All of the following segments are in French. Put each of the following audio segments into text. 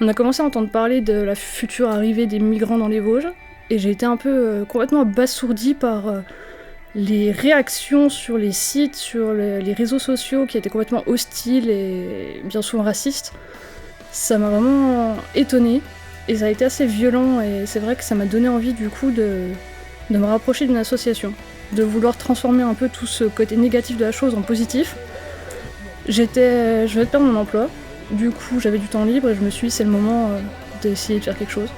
On a commencé à entendre parler de la future arrivée des migrants dans les Vosges, et j'ai été un peu complètement abasourdie par les réactions sur les sites, sur les réseaux sociaux qui étaient complètement hostiles et bien souvent racistes. Ça m'a vraiment étonnée, et ça a été assez violent, et c'est vrai que ça m'a donné envie du coup de me rapprocher d'une association, de vouloir transformer un peu tout ce côté négatif de la chose en positif. Je venais de perdre mon emploi, du coup j'avais du temps libre et je me suis dit c'est le moment d'essayer de faire quelque chose.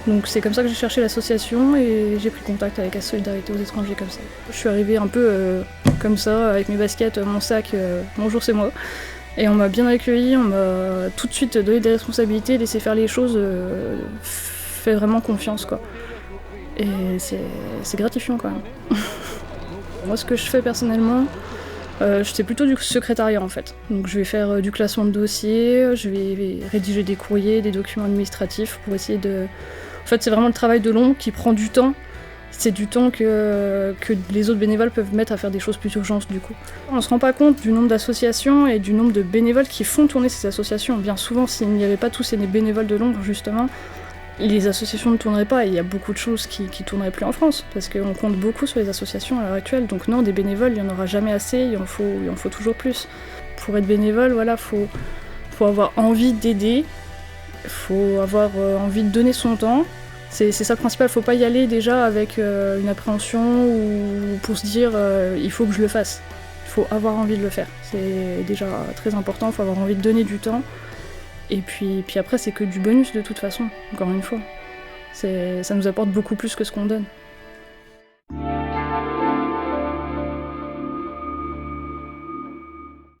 Donc c'est comme ça que j'ai cherché l'association et j'ai pris contact avec la Solidarité aux étrangers comme ça. Je suis arrivée un peu comme ça, avec mes baskets, mon sac, bonjour c'est moi. Et on m'a bien accueilli, on m'a tout de suite donné des responsabilités, laissé faire les choses, fait vraiment confiance quoi. Et c'est gratifiant quand même. Moi ce que je fais personnellement, je fais plutôt du secrétariat en fait. Donc je vais faire du classement de dossiers, je vais rédiger des courriers, des documents administratifs pour essayer de... En fait c'est vraiment le travail de l'ombre qui prend du temps. C'est du temps que les autres bénévoles peuvent mettre à faire des choses plus urgentes du coup. On se rend pas compte du nombre d'associations et du nombre de bénévoles qui font tourner ces associations. Bien souvent s'il n'y avait pas tous ces bénévoles de l'ombre justement, les associations ne tourneraient pas et il y a beaucoup de choses qui tourneraient plus en France parce qu'on compte beaucoup sur les associations à l'heure actuelle. Donc non, des bénévoles, il n'y en aura jamais assez, il en faut toujours plus. Pour être bénévole, voilà, faut avoir envie d'aider, faut avoir envie de donner son temps. C'est ça le principal, faut pas y aller déjà avec une appréhension ou pour se dire il faut que je le fasse. Il faut avoir envie de le faire. C'est déjà très important, il faut avoir envie de donner du temps. Et puis après, c'est que du bonus de toute façon, encore une fois. Ça nous apporte beaucoup plus que ce qu'on donne.